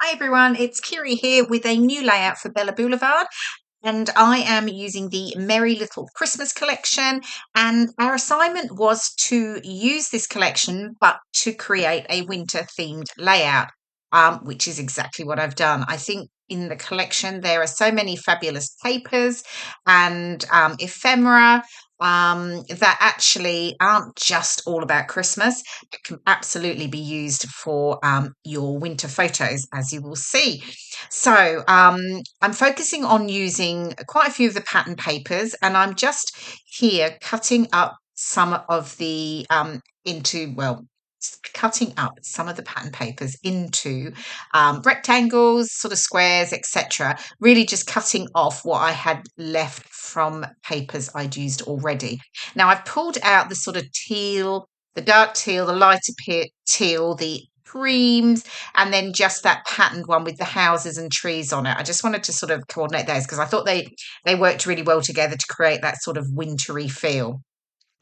Hi everyone, it's Kirei here with a new layout for Bella Boulevard, and I am using the Merry Little Christmas collection. And our assignment was to use this collection but to create a winter themed layout, which is exactly what I've done. I think in the collection there are so many fabulous papers and ephemera that actually aren't just all about Christmas, but can absolutely be used for your winter photos, as you will see. So I'm focusing on using quite a few of the pattern papers, and I'm just here cutting up some of the cutting up some of the pattern papers into rectangles, sort of squares, etc. Really just cutting off what I had left from papers I'd used already. Now I've pulled out the sort of teal, the dark teal, the lighter teal, the creams, and then just that patterned one with the houses and trees on it. I just wanted to sort of coordinate those because I thought they worked really well together to create that sort of wintry feel.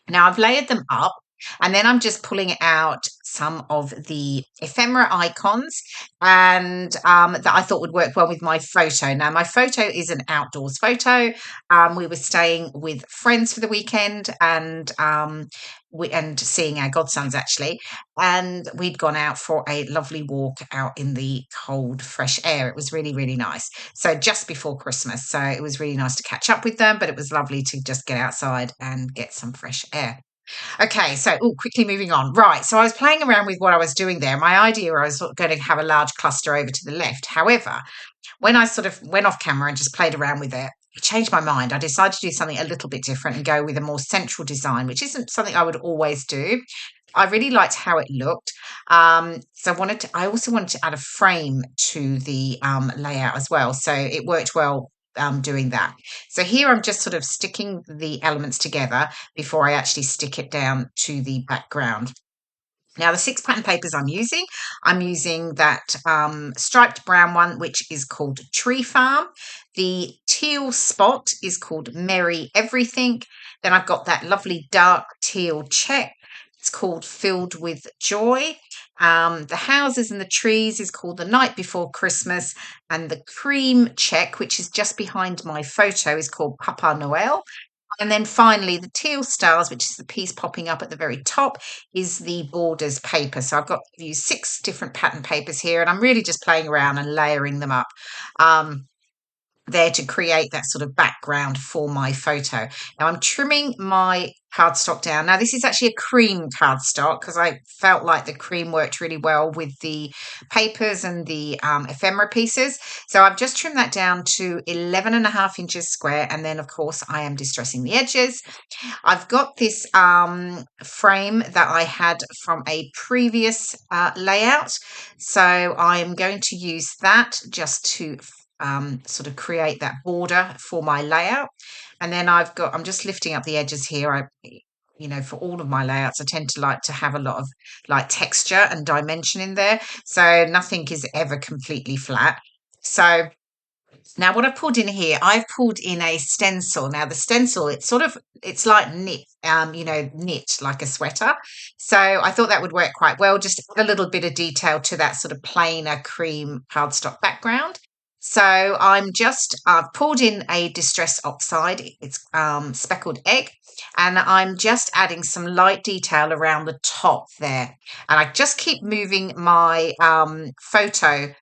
Now I've layered them up, and then I'm just pulling out some of the ephemera icons and that I thought would work well with my photo. Now my photo is an outdoors photo. We were staying with friends for the weekend, and seeing our godsons actually, and we'd gone out for a lovely walk out in the cold fresh air. It was really, really nice. So just before Christmas, so it was really nice to catch up with them, but it was lovely to just get outside and get some fresh air. Okay, so quickly moving on. Right, so I was playing around with what I was doing there. My idea was going to have a large cluster over to the left. However, when I sort of went off camera and just played around with it, I changed my mind. I decided to do something a little bit different and go with a more central design, which isn't something I would always do. I really liked how it looked. So I also wanted to add a frame to the layout as well. So it worked well doing that. So here I'm just sort of sticking the elements together before I actually stick it down to the background. Now, the 6 pattern papers I'm using that striped brown one, which is called Tree Farm. The teal spot is called Merry Everything. Then I've got that lovely dark teal check. It's called Filled with Joy. The houses and the trees is called The Night Before Christmas. And the cream check, which is just behind my photo, is called Papa Noel. And then finally, the teal stars, which is the piece popping up at the very top, is the borders paper. So I've used 6 different pattern papers here, and I'm really just playing around and layering them up. There to create that sort of background for my photo. Now I'm trimming my cardstock down. Now this is actually a cream cardstock because I felt like the cream worked really well with the papers and the ephemera pieces. So I've just trimmed that down to 11.5 inches square, and then of course I am distressing the edges. I've got this frame that I had from a previous layout, so I'm going to use that just to sort of create that border for my layout. And then I'm just lifting up the edges here. For all of my layouts, I tend to like to have a lot of like texture and dimension in there. So nothing is ever completely flat. So now what I've pulled in here, I've pulled in a stencil. Now the stencil, it's like knit like a sweater. So I thought that would work quite well, just add a little bit of detail to that sort of plainer cream cardstock background. So I've pulled in a Distress Oxide. It's speckled egg, and I'm just adding some light detail around the top there. And I just keep moving my photo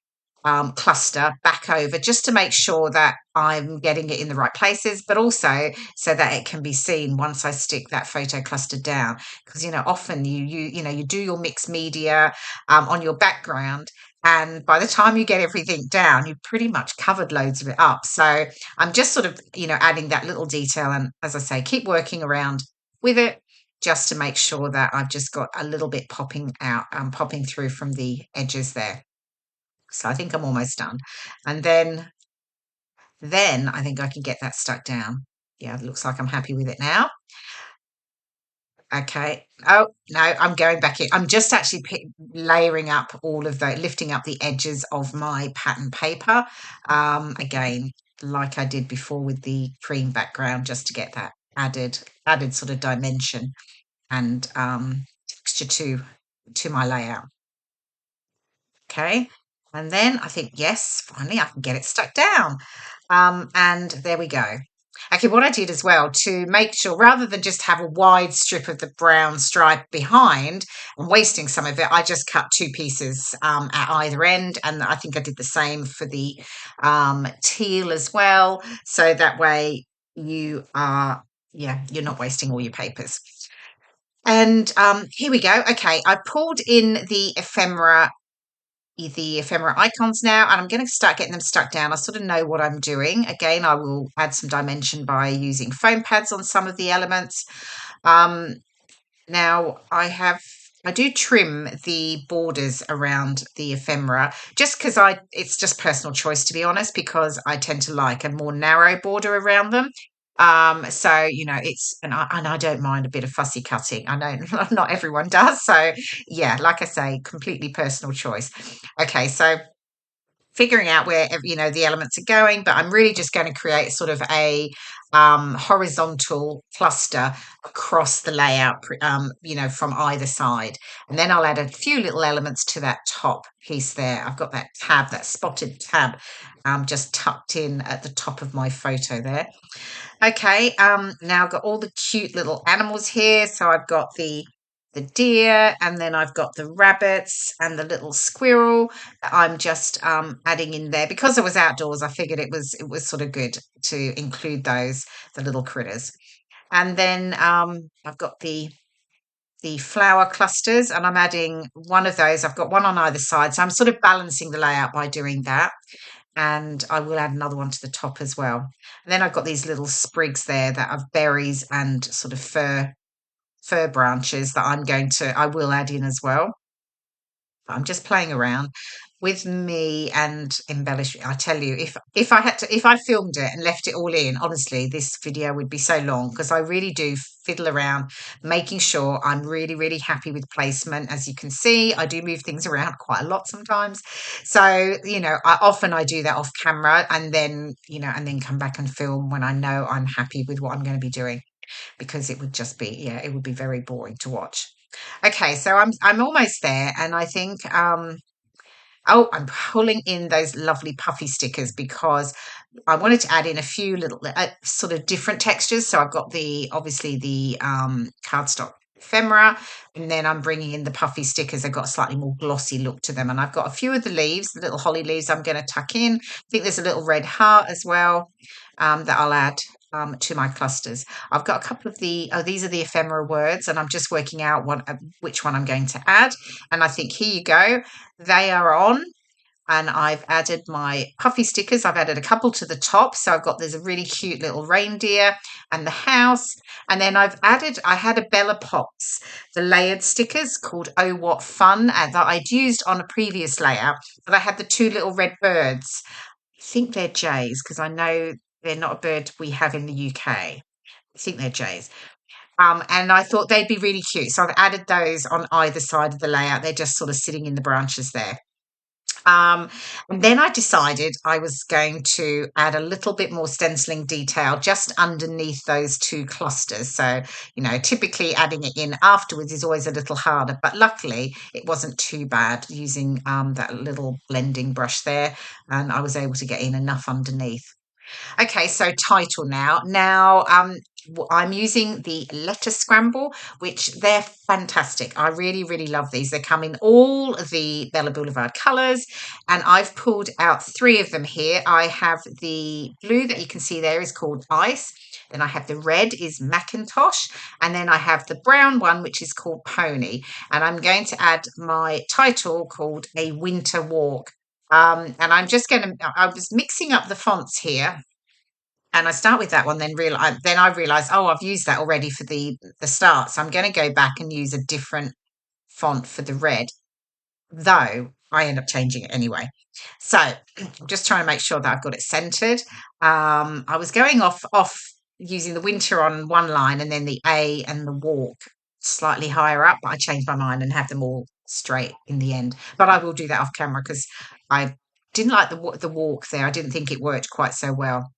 cluster back over just to make sure that I'm getting it in the right places, but also so that it can be seen once I stick that photo cluster down. Because often you do your mixed media on your background, and by the time you get everything down, you've pretty much covered loads of it up. So I'm just sort of adding that little detail, and as I say, keep working around with it just to make sure that I've just got a little bit popping out, popping through from the edges there. So I think I'm almost done. And then I think I can get that stuck down. Yeah, it looks like I'm happy with it now. Okay. Oh, no, I'm going back in. I'm just actually layering up lifting up the edges of my pattern paper. Again, like I did before with the cream background, just to get that added sort of dimension and texture to my layout. Okay. And then I think, yes, finally I can get it stuck down. And there we go. Okay, what I did as well to make sure, rather than just have a wide strip of the brown stripe behind and wasting some of it, I just cut two pieces at either end. And I think I did the same for the teal as well. So that way you are, yeah, you're not wasting all your papers. And here we go. Okay, I pulled in the ephemera icons now, and I'm going to start getting them stuck down. I sort of know what I'm doing. Again, I will add some dimension by using foam pads on some of the elements. Um, Now I do trim the borders around the ephemera just because it's just personal choice, to be honest, because I tend to like a more narrow border around them. So I don't mind a bit of fussy cutting. I know not everyone does. So yeah, like I say, completely personal choice. Okay, so figuring out where the elements are going, but I'm really just going to create sort of a horizontal cluster across the layout, from either side, and then I'll add a few little elements to that top piece there. I've got that tab, that spotted tab, just tucked in at the top of my photo there. Okay, now I've got all the cute little animals here. So I've got the deer, and then I've got the rabbits and the little squirrel that I'm just adding in there. Because I was outdoors, I figured it was sort of good to include the little critters. And then I've got the flower clusters, and I'm adding one of those. I've got one on either side, so I'm sort of balancing the layout by doing that. And I will add another one to the top as well. And then I've got these little sprigs there that are berries and sort of fir branches that I will add in as well. I'm just playing around with me and embellish. I tell you, if I filmed it and left it all in, honestly, this video would be so long because I really do fiddle around, making sure I'm really, really happy with placement. As you can see, I do move things around quite a lot sometimes. So, I do that off camera, and then come back and film when I know I'm happy with what I'm going to be doing, because it would just be, yeah, it would be very boring to watch. Okay, so I'm almost there, and I think oh, I'm pulling in those lovely puffy stickers because I wanted to add in a few little sort of different textures. So I've got obviously the cardstock ephemera, and then I'm bringing in the puffy stickers. They've got a slightly more glossy look to them, and I've got a few of the leaves, the little holly leaves. I'm going to tuck in. I think there's a little red heart as well that I'll add to my clusters. I've got a couple of these are the ephemera words, and I'm just working out which one I'm going to add. And I think here you go. They are on, and I've added my puffy stickers. I've added a couple to the top. So there's a really cute little reindeer and the house. And then I had a Bella Pops, the layered stickers called Oh What Fun, and that I'd used on a previous layout. But I had the two little red birds. I think they're jays because I know they're not a bird we have in the UK. I think they're jays. And I thought they'd be really cute. So I've added those on either side of the layout. They're just sort of sitting in the branches there. Um, and then I decided I was going to add a little bit more stenciling detail just underneath those two clusters. So, typically adding it in afterwards is always a little harder, but luckily it wasn't too bad using that little blending brush there, and I was able to get in enough underneath. Okay, so title now. Now, I'm using the letter Scramble, which they're fantastic. I really, really love these. They come in all the Bella Boulevard colours, and I've pulled out three of them here. I have the blue that you can see there is called Ice. Then I have the red is McIntosh, and then I have the brown one, which is called Pony. And I'm going to add my title called A Winter Walk. And I was mixing up the fonts here, and I start with that one, then I realize, oh, I've used that already for the start. So I'm going to go back and use a different font for the red, though I end up changing it anyway. So I'm just trying to make sure that I've got it centered. I was going off using the winter on one line and then the A and the walk slightly higher up, but I changed my mind and have them all straight in the end. But I will do that off camera because I didn't like the walk there. I didn't think it worked quite so well.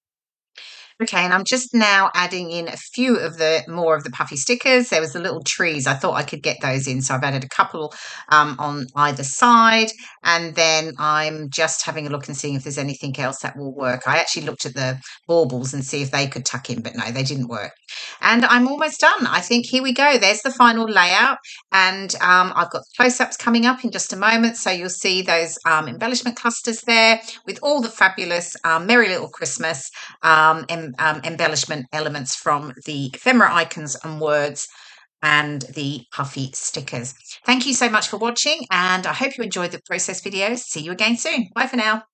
Okay, and I'm just now adding in a few of the more of the puffy stickers. There was the little trees. I thought I could get those in, so I've added a couple on either side, and then I'm just having a look and seeing if there's anything else that will work. I actually looked at the baubles and see if they could tuck in, but no, they didn't work. And I'm almost done. I think here we go. There's the final layout, and I've got close-ups coming up in just a moment, so you'll see those embellishment clusters there with all the fabulous Merry Little Christmas embellishment elements from the ephemera icons and words and the puffy stickers. Thank you so much for watching, and I hope you enjoyed the process videos. See you again soon. Bye for now.